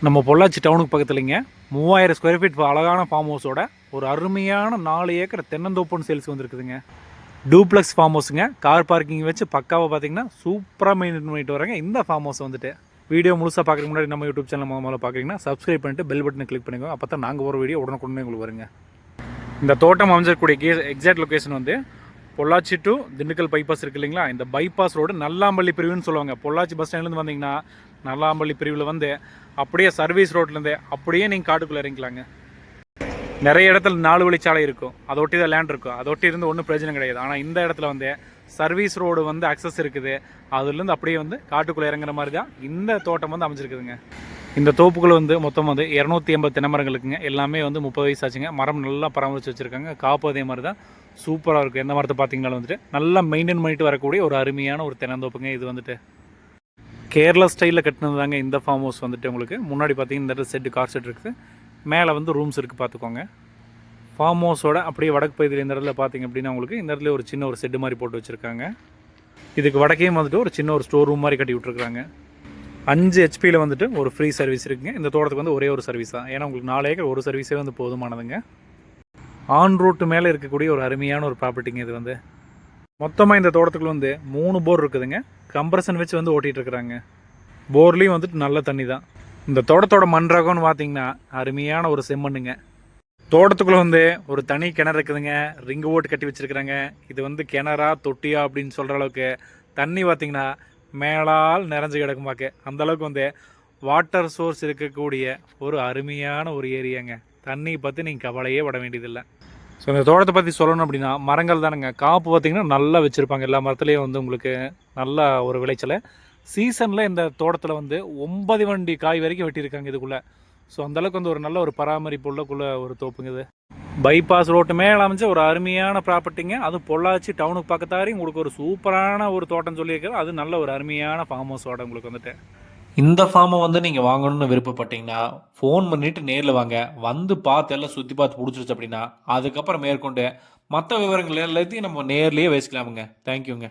நம்ம பொள்ளாச்சி டவுனுக்கு பக்கத்துலைங்க 3000 ஸ்கொயர் ஃபீட் அழகான ஃபார்ம் ஹவுஸோட ஒரு அருமையான 4 ஏக்கர் தென்னந்தோப்புன்னு சேல்ஸ் வந்துருக்குதுங்க. டூப்ளெக்ஸ் ஃபார்ம் ஹவுஸுங்க. கார் பார்க்கிங் வச்சு பக்காவாக பார்த்தீங்கன்னா சூப்பராக மெயின்டைன் பண்ணிட்டு வராங்க இந்த ஃபார்ம் ஹவுஸ் வந்துட்டு. வீடியோ முழுசாக பார்க்குறதுக்கு முன்னாடி நம்ம யூடியூப் சேனல் முதல்ல பார்க்குறீங்கன்னா சப்ஸ்கிரைப் பண்ணிட்டு பெல் பட்டனை கிளிக் பண்ணிக்கோங்க. அப்போ தான் நாங்கள் ஒரு வீடியோ உடனுக்குடனே உங்களுக்கு வருங்க. இந்த தோட்டம் அமைஞ்சிருக்கக்கூடிய எக்ஸாக்ட் லொக்கேஷன் வந்து பொள்ளாச்சி டு திண்டுக்கல் பைபாஸ் இருக்குது இல்லைங்களா, இந்த பைபாஸ் ரோடு நல்லாம்பள்ளி பிரிவுன்னு சொல்லுவாங்க. பொள்ளாச்சி பஸ் ஸ்டாண்ட்லேருந்து வந்தீங்கன்னா நல்லாம்பள்ளி பிரிவில் வந்து அப்படியே சர்வீஸ் ரோட்லேருந்து அப்படியே நீங்கள் காட்டுக்குள்ளே இறங்கிக்கலாங்க. நிறைய இடத்துல 4 வழிச்சாலை இருக்கும், அதை ஒட்டி தான் லேண்ட் இருக்கும், அதை ஒட்டி இருந்து ஒன்றும் பிரச்சனை கிடையாது. ஆனால் இந்த இடத்துல வந்து சர்வீஸ் ரோடு வந்து அக்சஸ் இருக்குது, அதுலேருந்து அப்படியே வந்து காட்டுக்குள்ளே இறங்குற மாதிரி தான் இந்த தோட்டம் வந்து அமைஞ்சிருக்குதுங்க. இந்த தோப்புகள் வந்து மொத்தம் வந்து 280 தென்னை மரங்களுக்குங்க. எல்லாமே வந்து 30 வயசு ஆச்சுங்க. மரம் நல்லா பராமரித்து வச்சுருக்காங்க. காப்பு அதே மாதிரி தான் சூப்பராக இருக்கும். எந்த மரத்தை பார்த்தீங்கன்னாலும் வந்துட்டு நல்லா மெயின்டைன் பண்ணிட்டு வரக்கூடிய ஒரு அருமையான ஒரு தென்னந்தோப்புங்க. இது வந்துட்டு கேரளா ஸ்டைலில் கட்டினது தாங்க இந்த ஃபார்ம் ஹவுஸ் வந்துட்டு. உங்களுக்கு முன்னாடி பார்த்தீங்கன்னா இந்த இடத்துல செட்டு கார் செட் இருக்குது, மேலே வந்து ரூம்ஸ் இருக்குது பார்த்துக்கோங்க. ஃபார்ம் ஹவுஸோட அப்படியே வடக்கு பகுதியில் இந்த இடத்துல பார்த்தீங்க அப்படின்னா உங்களுக்கு இந்த இடத்துல ஒரு சின்ன ஒரு செட்டு மாதிரி போட்டு வச்சுருக்காங்க. இதுக்கு வடக்கையும் வந்துட்டு ஒரு சின்ன ஒரு ஸ்டோர் ரூம் மாதிரி கட்டி விட்ருக்குறாங்க. 5 ஹெச்பியில் வந்துட்டு ஒரு ஃப்ரீ சர்வீஸ் இருக்குங்க. இந்த தோட்டத்துக்கு வந்து ஒரே ஒரு சர்வீஸ் தான், ஏன்னா உங்களுக்கு 4 ஏக்கர் ஒரு சர்வீஸே வந்து போதுமானதுங்க. ஆன் ரோட்டு மேலே இருக்கக்கூடிய ஒரு அருமையான ஒரு ப்ராப்பர்ட்டிங்க இது வந்து. மொத்தமாக இந்த தோட்டத்துக்குள்ள வந்து 3 போர் இருக்குதுங்க. கம்ப்ரஷன் வச்சு வந்து ஓட்டிகிட்டு இருக்கிறாங்க. போர்லேயும் வந்துட்டு நல்ல தண்ணி தான். இந்த தோட்டத்தோட மண் ரகம்னு பார்த்தீங்கன்னா அருமையான ஒரு செம்மண்ணுங்க. தோட்டத்துக்குள்ளே வந்து ஒரு தனி கிணறு இருக்குதுங்க, ரிங்கு ஓட்டு கட்டி வச்சுருக்குறாங்க. இது வந்து கிணறா தொட்டியா அப்படின்னு சொல்கிற அளவுக்கு தண்ணி பார்த்திங்கன்னா மேலால் நிறைஞ்சு கிடக்கும் பார்க்க. அந்தளவுக்கு வந்து வாட்டர் சோர்ஸ் இருக்கக்கூடிய ஒரு அருமையான ஒரு ஏரியாங்க. தண்ணி பற்றி நீங்கள் கவலையே பட வேண்டியதில்லை. ஸோ இந்த தோட்டத்தை பற்றி சொல்லணும் அப்படின்னா மரங்கள் தானுங்க. காப்பு பார்த்திங்கன்னா நல்லா வச்சுருப்பாங்க. எல்லா மரத்துலேயும் வந்து உங்களுக்கு நல்ல ஒரு விளைச்சலை. சீசனில் இந்த தோட்டத்தில் வந்து 9 வண்டி காய் வரைக்கும் வெட்டியிருக்காங்க இதுக்குள்ளே. ஸோ அந்தளவுக்கு வந்து ஒரு நல்ல ஒரு பராமரிப்பு உள்ளக்குள்ளே ஒரு தோப்புங்க இது. பைபாஸ் ரோட்டு மேலே அமைஞ்ச ஒரு அருமையான ப்ராப்பர்ட்டிங்க. அதுவும் பொள்ளாச்சி டவுனுக்கு பக்கத்தாரி உங்களுக்கு ஒரு சூப்பரான ஒரு தோட்டம் சொல்லியிருக்கிறேன். அது நல்ல ஒரு அருமையான ஃபார்ம் ஹவுஸோட உங்களுக்கு வந்துட்டு. இந்த ஃபார்மை வந்து நீங்கள் வாங்கணும்னு விருப்பப்பட்டீங்கன்னா ஃபோன் பண்ணிவிட்டு நேரில் வாங்க. வந்து பார்த்து எல்லாம் சுற்றி பார்த்து பிடிச்சிருச்சு அப்படின்னா அதுக்கப்புறம் மேற்கொண்டு மற்ற விவரங்கள் எல்லாத்தையும் நம்ம நேர்லேயே பேசிக்கலாமுங்க. தேங்க்யூங்க.